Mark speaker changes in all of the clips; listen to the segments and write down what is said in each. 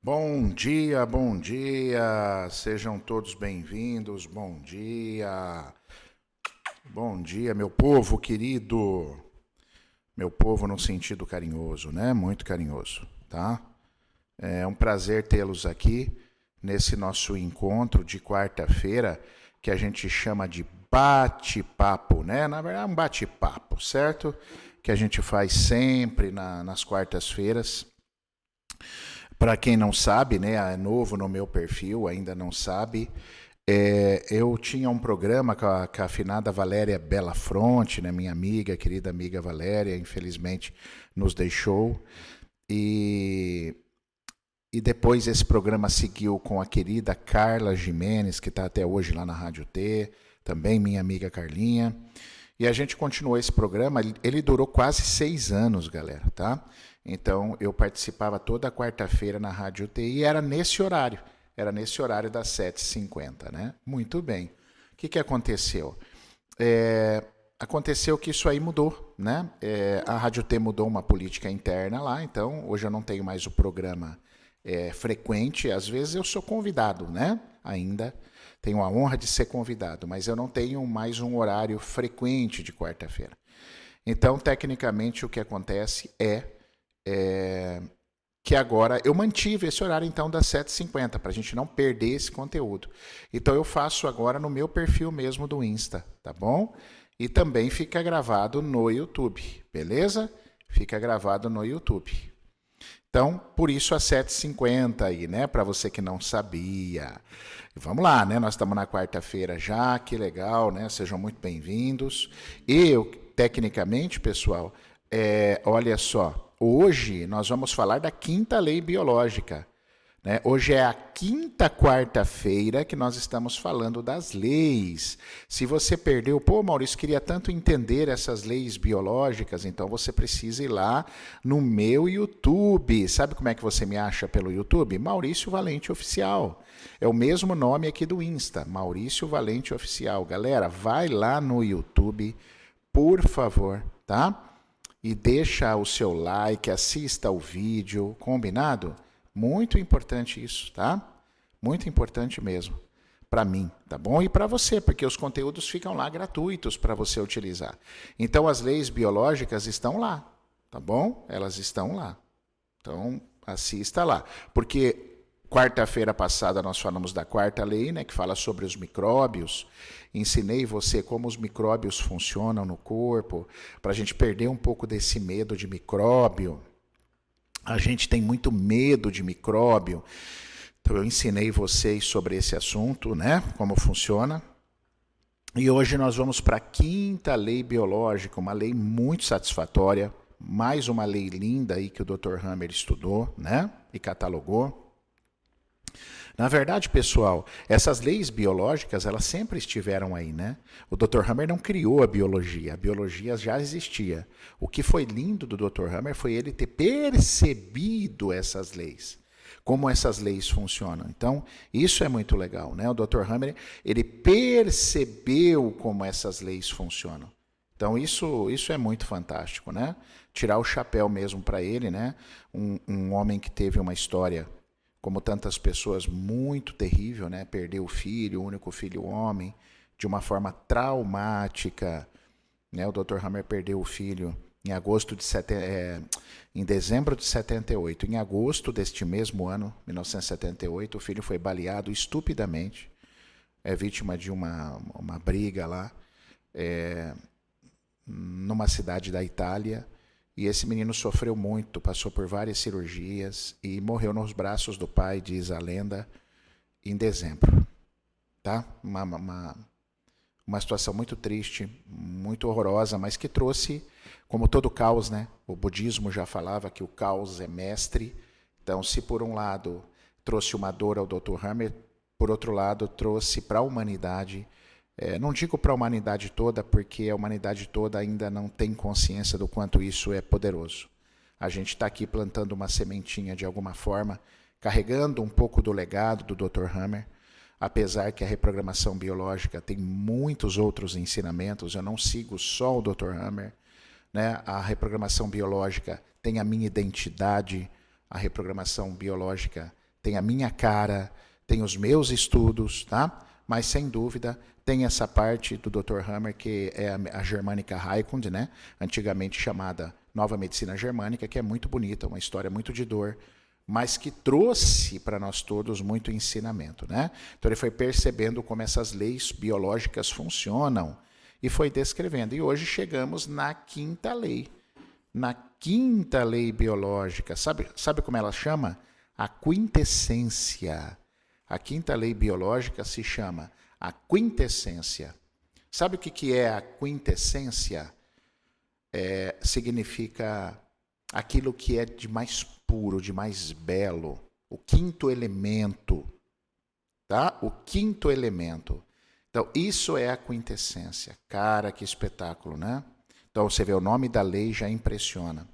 Speaker 1: Bom dia, sejam todos bem-vindos, bom dia, meu povo querido, meu povo no sentido carinhoso, né? Muito carinhoso, tá? É um prazer tê-los aqui nesse nosso encontro de quarta-feira, que a gente chama de bate-papo, né? Na verdade, é um bate-papo, certo? Que a gente faz sempre nas quartas-feiras. Para quem não sabe, né, é novo no meu perfil, ainda não sabe, eu tinha um programa com a afinada Valéria Belafronte, né, minha amiga, querida amiga Valéria, infelizmente nos deixou. E, e depois esse programa seguiu com a querida Carla Jimenez, que está até hoje lá na Rádio T, também minha amiga Carlinha. E a gente continuou esse programa, ele durou quase 6 anos, galera, tá? Então eu participava toda quarta-feira na Rádio UTI e era nesse horário das 7h50, né? Muito bem. O que aconteceu? Aconteceu que isso aí mudou, né? A Rádio T mudou uma política interna lá, então hoje eu não tenho mais o programa frequente, às vezes eu sou convidado, né? Ainda tenho a honra de ser convidado, mas eu não tenho mais um horário frequente de quarta-feira. Então, tecnicamente, o que acontece é que agora eu mantive esse horário então das 7h50 para a gente não perder esse conteúdo. Então eu faço agora no meu perfil mesmo do Insta, tá bom? E também fica gravado no YouTube, beleza? Fica gravado no YouTube. Então, por isso a 7h50 aí, né? Para você que não sabia. Vamos lá, né? Nós estamos na quarta-feira já, que legal, né? Sejam muito bem-vindos. Eu, tecnicamente, pessoal, olha só, hoje nós vamos falar da quinta lei biológica. Né? Hoje é a quinta quarta-feira que nós estamos falando das leis. Se você perdeu, pô, Maurício, queria tanto entender essas leis biológicas, então você precisa ir lá no meu YouTube. Sabe como é que você me acha pelo YouTube? Maurício Valente Oficial. É o mesmo nome aqui do Insta, Maurício Valente Oficial. Galera, vai lá no YouTube, por favor, tá? E deixa o seu like, assista o vídeo, combinado? Muito importante isso, tá? Muito importante mesmo. Para mim, tá bom? E para você, porque os conteúdos ficam lá gratuitos para você utilizar. Então, as leis biológicas estão lá, tá bom? Elas estão lá. Então, assista lá. Porque quarta-feira passada nós falamos da quarta lei, né, que fala sobre os micróbios. Ensinei você como os micróbios funcionam no corpo, para a gente perder um pouco desse medo de micróbio. A gente tem muito medo de micróbio. Então eu ensinei vocês sobre esse assunto, né? Como funciona. E hoje nós vamos para a quinta lei biológica, uma lei muito satisfatória, mais uma lei linda aí que o Dr. Hammer estudou, né? E catalogou. Na verdade, pessoal, essas leis biológicas, elas sempre estiveram aí, né? O Dr. Hammer não criou a biologia já existia. O que foi lindo do Dr. Hammer foi ele ter percebido essas leis, como essas leis funcionam. Então, isso é muito legal, né? O Dr. Hammer, ele percebeu como essas leis funcionam. Então, isso é muito fantástico, né? Tirar o chapéu mesmo para ele, né? Um homem que teve uma história, como tantas pessoas, muito terrível, né? Perdeu o filho, o único filho homem, de uma forma traumática, né? O Dr. Hammer perdeu o filho em em dezembro de 78. Em agosto deste mesmo ano, 1978, o filho foi baleado estupidamente, vítima de uma briga lá, numa cidade da Itália. E esse menino sofreu muito, passou por várias cirurgias e morreu nos braços do pai, diz a lenda, em dezembro. Tá? Uma situação muito triste, muito horrorosa, mas que trouxe, como todo caos, né? O budismo já falava que o caos é mestre. Então, se por um lado trouxe uma dor ao Dr. Hammer, por outro lado trouxe para a humanidade, não digo para a humanidade toda, porque a humanidade toda ainda não tem consciência do quanto isso é poderoso. A gente está aqui plantando uma sementinha de alguma forma, carregando um pouco do legado do Dr. Hammer, apesar que a reprogramação biológica tem muitos outros ensinamentos, eu não sigo só o Dr. Hammer, né? A reprogramação biológica tem a minha identidade, a reprogramação biológica tem a minha cara, tem os meus estudos, tá? Mas, sem dúvida, tem essa parte do Dr. Hammer, que é a Germânica Heilkunde, né? Antigamente chamada Nova Medicina Germânica, que é muito bonita, uma história muito de dor, mas que trouxe para nós todos muito ensinamento, né? Então ele foi percebendo como essas leis biológicas funcionam e foi descrevendo. E hoje chegamos na quinta lei. Na quinta lei biológica. Sabe como ela chama? A quintessência. A quinta lei biológica se chama a quintessência. Sabe o que é a quintessência? Significa aquilo que é de mais puro, de mais belo. O quinto elemento. Tá? O quinto elemento. Então, isso é a quintessência. Cara, que espetáculo, né? Então, você vê, o nome da lei já impressiona.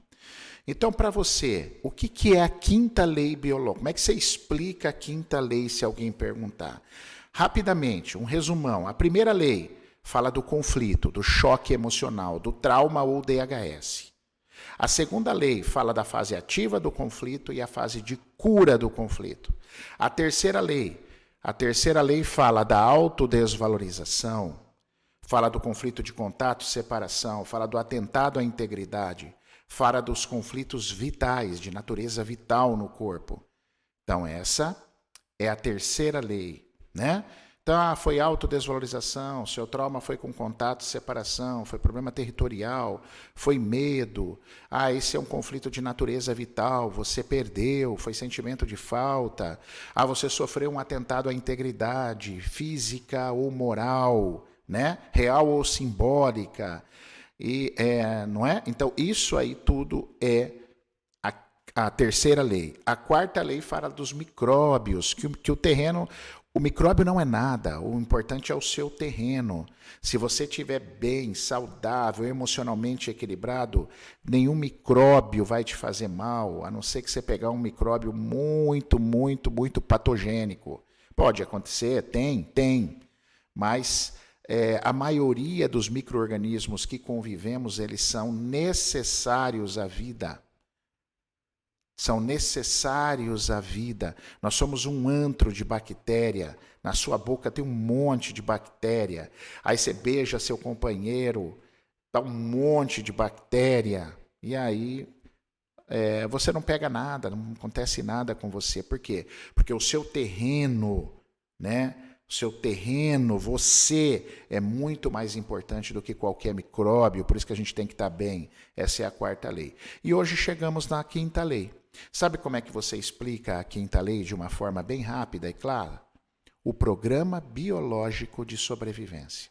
Speaker 1: Então, para você, o que é a quinta lei biológica? Como é que você explica a quinta lei se alguém perguntar? Rapidamente, um resumão. A primeira lei fala do conflito, do choque emocional, do trauma ou DHS. A segunda lei fala da fase ativa do conflito e a fase de cura do conflito. A terceira lei fala da autodesvalorização, fala do conflito de contato e separação, fala do atentado à integridade, fala dos conflitos vitais, de natureza vital no corpo. Então, essa é a terceira lei, né? Então, foi autodesvalorização, seu trauma foi com contato e separação, foi problema territorial, foi medo. Esse é um conflito de natureza vital, você perdeu, foi sentimento de falta. Você sofreu um atentado à integridade física ou moral, né? Real ou simbólica. Não é? Então, isso aí tudo é a terceira lei. A quarta lei fala dos micróbios, que o terreno... O micróbio não é nada, o importante é o seu terreno. Se você estiver bem, saudável, emocionalmente equilibrado, nenhum micróbio vai te fazer mal, a não ser que você pegar um micróbio muito, muito, muito patogênico. Pode acontecer, tem, mas a maioria dos micro-organismos que convivemos, eles são necessários à vida. São necessários à vida. Nós somos um antro de bactéria. Na sua boca tem um monte de bactéria. Aí você beija seu companheiro, dá um monte de bactéria. E aí você não pega nada, não acontece nada com você. Por quê? Porque o seu terreno, né? O seu terreno, você é muito mais importante do que qualquer micróbio. Por isso que a gente tem que estar bem. Essa é a quarta lei. E hoje chegamos na quinta lei. Sabe como é que você explica a quinta lei de uma forma bem rápida e clara? O programa biológico de sobrevivência.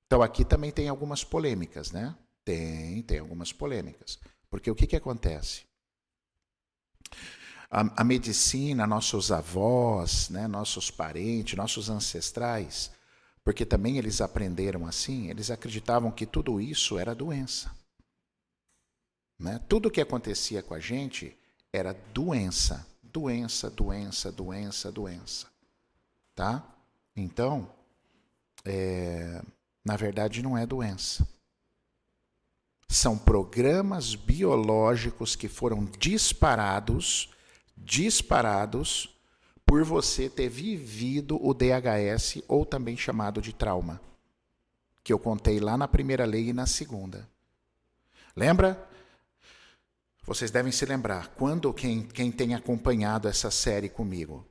Speaker 1: Então, aqui também tem algumas polêmicas, né? Tem algumas polêmicas. Porque o que acontece? A medicina, nossos avós, né, nossos parentes, nossos ancestrais, porque também eles aprenderam assim, eles acreditavam que tudo isso era doença. Né? Tudo o que acontecia com a gente era doença, doença, doença, doença, doença. Tá? Então, na verdade não é doença. São programas biológicos que foram disparados por você ter vivido o DHS, ou também chamado de trauma, que eu contei lá na primeira lei e na segunda. Lembra? Vocês devem se lembrar, quem tem acompanhado essa série comigo,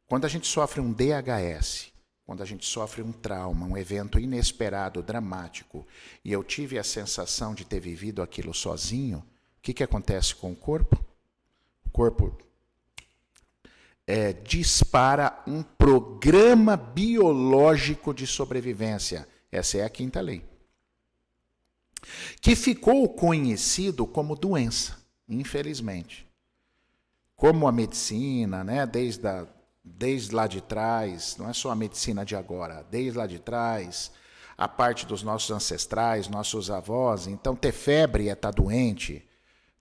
Speaker 1: quando a gente sofre um DHS, quando a gente sofre um trauma, um evento inesperado, dramático, e eu tive a sensação de ter vivido aquilo sozinho, o que acontece com o corpo? O corpo dispara um programa biológico de sobrevivência. Essa é a quinta lei. Que ficou conhecido como doença, infelizmente. Como a medicina, né, desde lá de trás, não é só a medicina de agora, desde lá de trás, a parte dos nossos ancestrais, nossos avós, então ter febre é estar doente,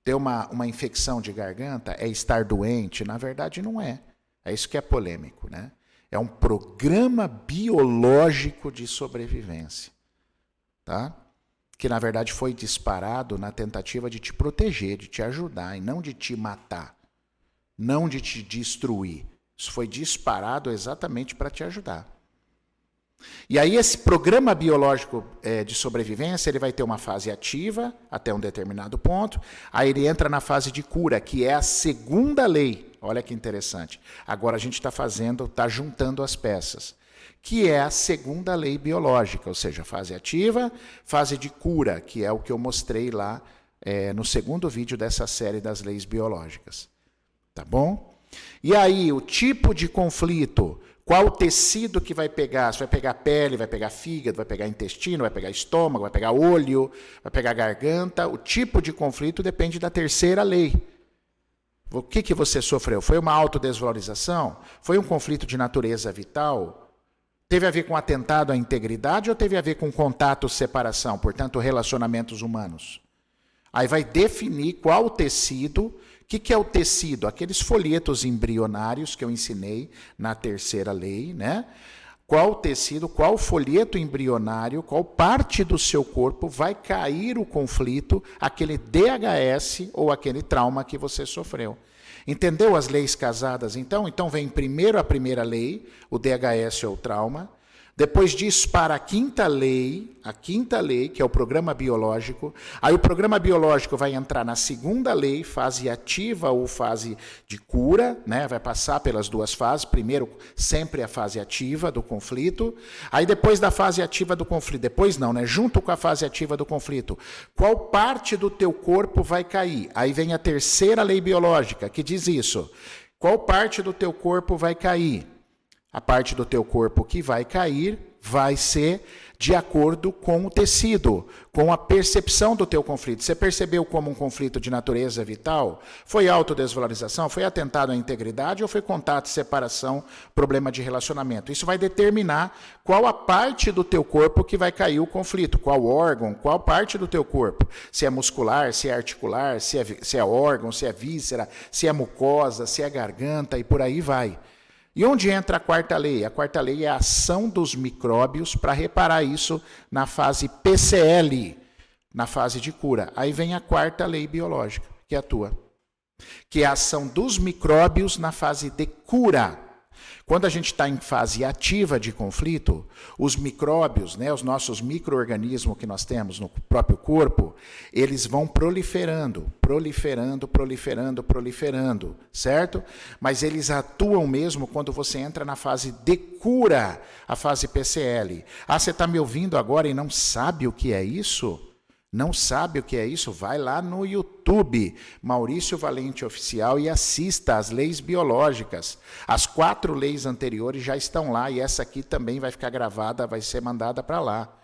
Speaker 1: ter uma infecção de garganta é estar doente, na verdade não é. É isso que é polêmico, né? É um programa biológico de sobrevivência, tá? Que na verdade foi disparado na tentativa de te proteger, de te ajudar e não de te matar. não de te destruir. Isso foi disparado exatamente para te ajudar. E aí esse programa biológico de sobrevivência, ele vai ter uma fase ativa até um determinado ponto, aí ele entra na fase de cura, que é a segunda lei. Olha que interessante. Agora a gente está juntando as peças, que é a segunda lei biológica, ou seja, fase ativa, fase de cura, que é o que eu mostrei lá no segundo vídeo dessa série das leis biológicas. Tá bom? E aí, o tipo de conflito, qual tecido que vai pegar? Você vai pegar pele, vai pegar fígado, vai pegar intestino, vai pegar estômago, vai pegar olho, vai pegar garganta. O tipo de conflito depende da terceira lei. O que você sofreu? Foi uma autodesvalorização? Foi um conflito de natureza vital? Teve a ver com atentado à integridade ou teve a ver com contato, separação, portanto, relacionamentos humanos? Aí vai definir qual tecido. O que é o tecido? Aqueles folhetos embrionários que eu ensinei na terceira lei, né? Qual tecido, qual folheto embrionário, qual parte do seu corpo vai cair o conflito, aquele DHS ou aquele trauma que você sofreu. Entendeu as leis casadas, então? Então vem primeiro a primeira lei, o DHS ou o trauma. Depois dispara a quinta lei, que é o programa biológico. Aí o programa biológico vai entrar na segunda lei, fase ativa ou fase de cura, né? Vai passar pelas duas fases. Primeiro, sempre a fase ativa do conflito. Aí depois da fase ativa do conflito, depois não, né? Junto com a fase ativa do conflito, qual parte do teu corpo vai cair? Aí vem a terceira lei biológica, que diz isso. Qual parte do teu corpo vai cair? A parte do teu corpo que vai cair vai ser de acordo com o tecido, com a percepção do teu conflito. Você percebeu como um conflito de natureza vital? Foi autodesvalorização? Foi atentado à integridade ou foi contato, separação, problema de relacionamento? Isso vai determinar qual a parte do teu corpo que vai cair o conflito, qual órgão, qual parte do teu corpo. Se é muscular, se é articular, se é órgão, se é víscera, se é mucosa, se é garganta e por aí vai. E onde entra a quarta lei? A quarta lei é a ação dos micróbios para reparar isso na fase PCL, na fase de cura. Aí vem a quarta lei biológica, que atua, que é a ação dos micróbios na fase de cura. Quando a gente está em fase ativa de conflito, os micróbios, né, os nossos micro-organismos que nós temos no próprio corpo, eles vão proliferando, certo? Mas eles atuam mesmo quando você entra na fase de cura, a fase PCL. Ah, você está me ouvindo agora e não sabe o que é isso? Não sabe o que é isso? Vai lá no YouTube, Maurício Valente Oficial, e assista às leis biológicas. As 4 leis anteriores já estão lá e essa aqui também vai ficar gravada, vai ser mandada para lá.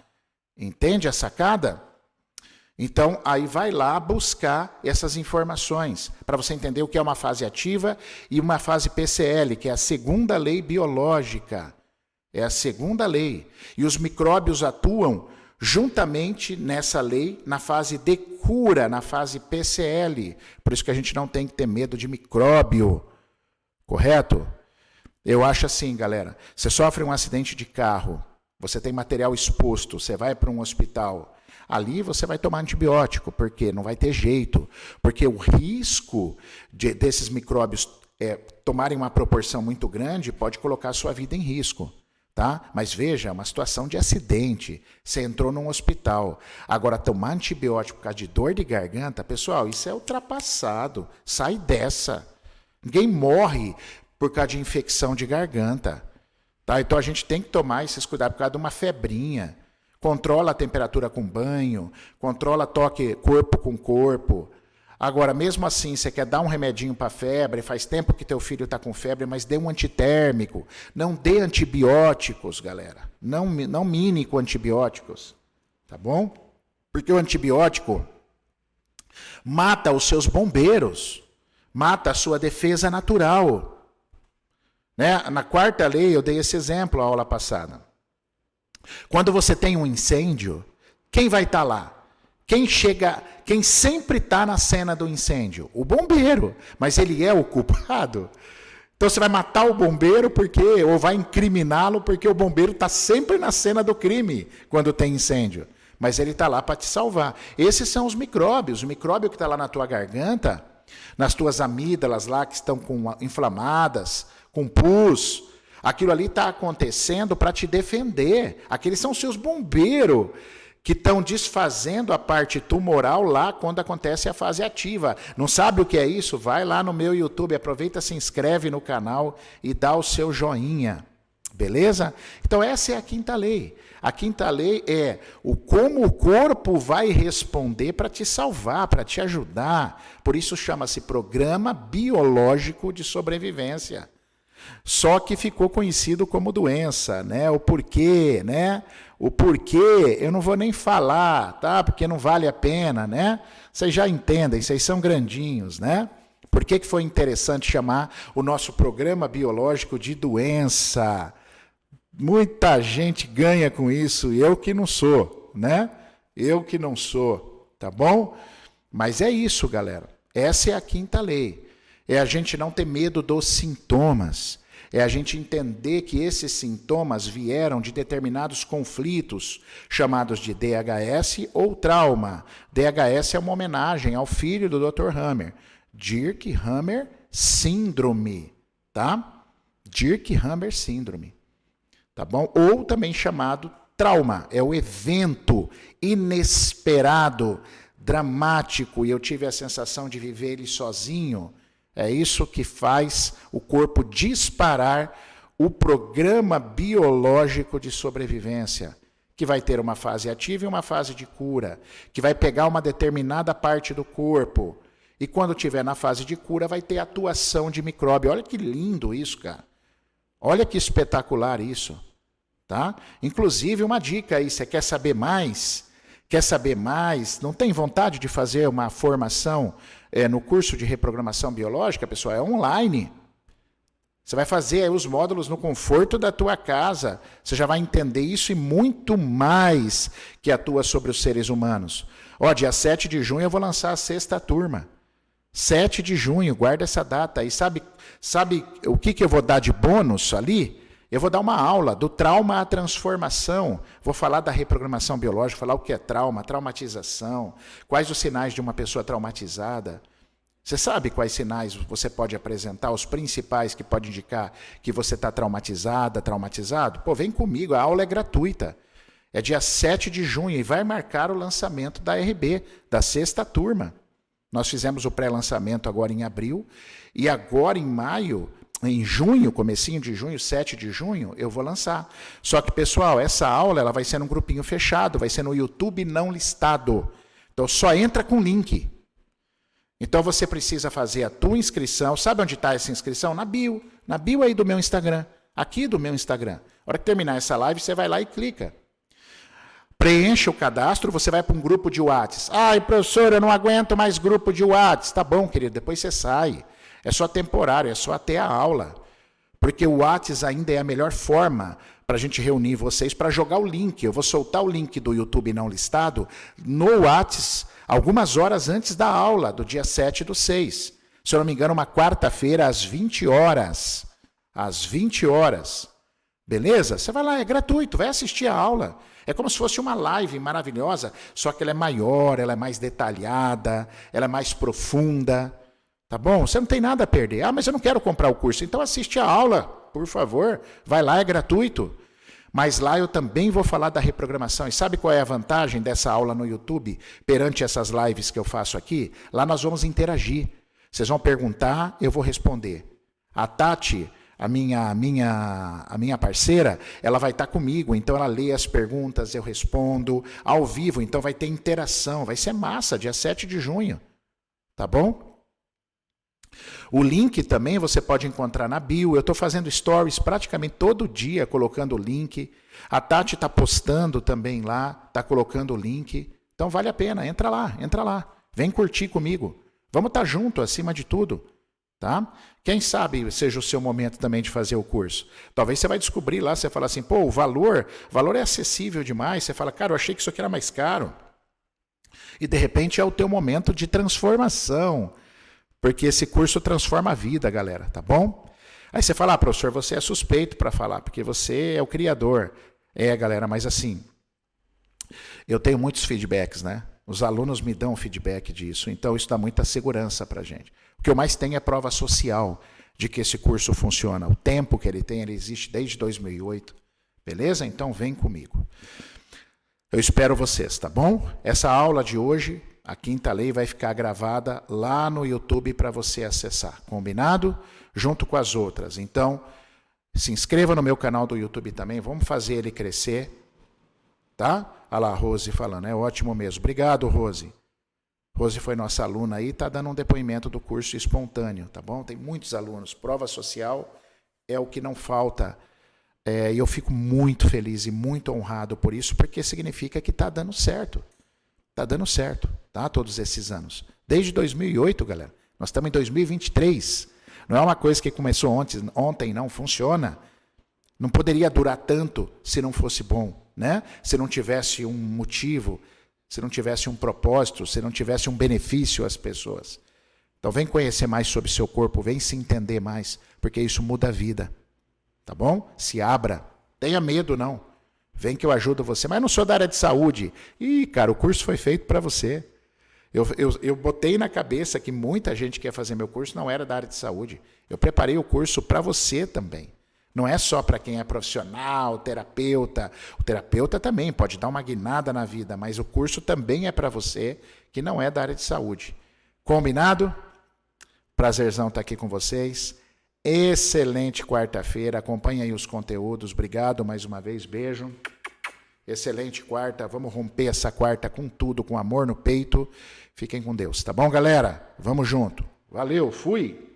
Speaker 1: Entende a sacada? Então, aí vai lá buscar essas informações para você entender o que é uma fase ativa e uma fase PCL, que é a segunda lei biológica. É a segunda lei. E os micróbios atuam juntamente nessa lei, na fase de cura, na fase PCL. Por isso que a gente não tem que ter medo de micróbio. Correto? Eu acho assim, galera. Você sofre um acidente de carro, você tem material exposto, você vai para um hospital. Ali você vai tomar antibiótico, porque não vai ter jeito. Porque o risco desses micróbios tomarem uma proporção muito grande pode colocar a sua vida em risco. Tá? Mas veja, é uma situação de acidente. Você entrou num hospital. Agora, tomar antibiótico por causa de dor de garganta, pessoal, isso é ultrapassado. Sai dessa. Ninguém morre por causa de infecção de garganta. Tá? Então, a gente tem que tomar esses cuidados por causa de uma febrinha. Controla a temperatura com banho, controla toque corpo com corpo. Agora, mesmo assim, você quer dar um remedinho para febre, faz tempo que teu filho está com febre, mas dê um antitérmico. Não dê antibióticos, galera. Não mine com antibióticos, tá bom? Porque o antibiótico mata os seus bombeiros, mata a sua defesa natural. Né? Na quarta lei, eu dei esse exemplo na aula passada. Quando você tem um incêndio, quem vai estar lá? Quem sempre está na cena do incêndio? O bombeiro, mas ele é o culpado. Então você vai matar o bombeiro ou vai incriminá-lo porque o bombeiro está sempre na cena do crime quando tem incêndio. Mas ele está lá para te salvar. Esses são os micróbios. O micróbio que está lá na tua garganta, nas tuas amígdalas lá que estão inflamadas, com pus. Aquilo ali está acontecendo para te defender. Aqueles são os seus bombeiros que estão desfazendo a parte tumoral lá quando acontece a fase ativa. Não sabe o que é isso? Vai lá no meu YouTube, aproveita, se inscreve no canal e dá o seu joinha. Beleza? Então essa é a quinta lei. A quinta lei é como o corpo vai responder para te salvar, para te ajudar. Por isso chama-se Programa Biológico de Sobrevivência. Só que ficou conhecido como doença, né? O porquê, né? O porquê eu não vou nem falar, tá? Porque não vale a pena, né? Vocês já entendem, vocês são grandinhos, né? Por que foi interessante chamar o nosso programa biológico de doença? Muita gente ganha com isso, eu que não sou, né? Eu que não sou, tá bom? Mas é isso, galera. Essa é a quinta lei. É a gente não ter medo dos sintomas. É a gente entender que esses sintomas vieram de determinados conflitos, chamados de DHS ou trauma. DHS é uma homenagem ao filho do Dr. Hammer. Dirk Hammer Síndrome, tá? Dirk Hammer Síndrome. Tá bom? Ou também chamado trauma, é o evento inesperado, dramático, e eu tive a sensação de viver ele sozinho. É isso que faz o corpo disparar o programa biológico de sobrevivência, que vai ter uma fase ativa e uma fase de cura, que vai pegar uma determinada parte do corpo, e quando estiver na fase de cura vai ter atuação de micróbio. Olha que lindo isso, cara. Olha que espetacular isso, tá? Inclusive, uma dica aí, você quer saber mais? Quer saber mais? Não tem vontade de fazer uma formação no curso de reprogramação biológica, pessoal? É online. Você vai fazer aí os módulos no conforto da tua casa. Você já vai entender isso e muito mais que atua sobre os seres humanos. Ó, dia 7 de junho eu vou lançar a 6ª turma. 7 de junho, guarda essa data. E sabe o que eu vou dar de bônus ali? Eu vou dar uma aula do trauma à transformação. Vou falar da reprogramação biológica, falar o que é trauma, traumatização, quais os sinais de uma pessoa traumatizada. Você sabe quais sinais você pode apresentar, os principais que podem indicar que você está traumatizada, traumatizado? Pô, vem comigo, a aula é gratuita. É dia 7 de junho e vai marcar o lançamento da RB, da 6ª turma. Nós fizemos o pré-lançamento agora em abril e agora em maio, em junho, comecinho de junho, 7 de junho, eu vou lançar. Só que, pessoal, essa aula ela vai ser num grupinho fechado, vai ser no YouTube não listado. Então, só entra com link. Então, você precisa fazer a tua inscrição. Sabe onde está essa inscrição? Na bio. Na bio aí do meu Instagram. Aqui do meu Instagram. Na hora que terminar essa live, você vai lá e clica. Preencha o cadastro, você vai para um grupo de WhatsApp. Ai, professor, eu não aguento mais grupo de WhatsApp. Tá bom, querido, depois você sai. É só temporário, é só até a aula. Porque o WhatsApp ainda é a melhor forma para a gente reunir vocês para jogar o link. Eu vou soltar o link do YouTube não listado no WhatsApp algumas horas antes da aula, do dia 7/6. Se eu não me engano, uma quarta-feira, às 20 horas. Às 20 horas. Beleza? Você vai lá, é gratuito, vai assistir a aula. É como se fosse uma live maravilhosa, só que ela é maior, ela é mais detalhada, ela é mais profunda. Tá bom? Você não tem nada a perder. Ah, mas eu não quero comprar o curso. Então assiste a aula, por favor. Vai lá, é gratuito. Mas lá eu também vou falar da reprogramação. E sabe qual é a vantagem dessa aula no YouTube perante essas lives que eu faço aqui? Lá nós vamos interagir. Vocês vão perguntar, eu vou responder. A Tati, a minha parceira, ela vai estar comigo, então ela lê as perguntas, eu respondo ao vivo, então vai ter interação, vai ser massa, dia 7 de junho, tá bom? O link também você pode encontrar na bio, eu estou fazendo stories praticamente todo dia, colocando o link, a Tati está postando também lá, está colocando o link, então vale a pena, entra lá, vem curtir comigo, vamos estar junto acima de tudo. Tá? Quem sabe seja o seu momento também de fazer o curso. Talvez você vai descobrir lá, você fala assim, pô, o valor é acessível demais. Você fala, cara, eu achei que isso aqui era mais caro. E de repente é o teu momento de transformação. Porque esse curso transforma a vida, galera, tá bom? Aí você fala, professor, você é suspeito para falar, porque você é o criador. É, galera, mas assim, eu tenho muitos feedbacks, né? Os alunos me dão feedback disso, então isso dá muita segurança para a gente. O que eu mais tenho é prova social de que esse curso funciona. O tempo que ele tem, ele existe desde 2008. Beleza? Então vem comigo. Eu espero vocês, tá bom? Essa aula de hoje, a quinta lei, vai ficar gravada lá no YouTube para você acessar. Combinado? Junto com as outras. Então, se inscreva no meu canal do YouTube também. Vamos fazer ele crescer. Tá? Olha lá a Rose falando. É ótimo mesmo. Obrigado, Rose. Rose foi nossa aluna aí, está dando um depoimento do curso espontâneo, tá bom? Tem muitos alunos. Prova social é o que não falta. E eu fico muito feliz e muito honrado por isso, porque significa que está dando certo. Está dando certo, tá? Todos esses anos. Desde 2008, galera. Nós estamos em 2023. Não é uma coisa que começou ontem, não. Funciona. Não poderia durar tanto se não fosse bom, né? Se não tivesse um motivo, se não tivesse um propósito, se não tivesse um benefício às pessoas. Então vem conhecer mais sobre seu corpo, vem se entender mais, porque isso muda a vida. Tá bom? Se abra. Tenha medo, não. Vem que eu ajudo você. Mas não sou da área de saúde. Ih, cara, o curso foi feito para você. Eu botei na cabeça que muita gente que ia fazer meu curso não era da área de saúde. Eu preparei o curso para você também. Não é só para quem é profissional, terapeuta. O terapeuta também pode dar uma guinada na vida, mas o curso também é para você que não é da área de saúde. Combinado? Prazerzão estar aqui com vocês. Excelente quarta-feira. Acompanhe aí os conteúdos. Obrigado mais uma vez. Beijo. Excelente quarta. Vamos romper essa quarta com tudo, com amor no peito. Fiquem com Deus. Tá bom, galera? Vamos junto. Valeu. Fui.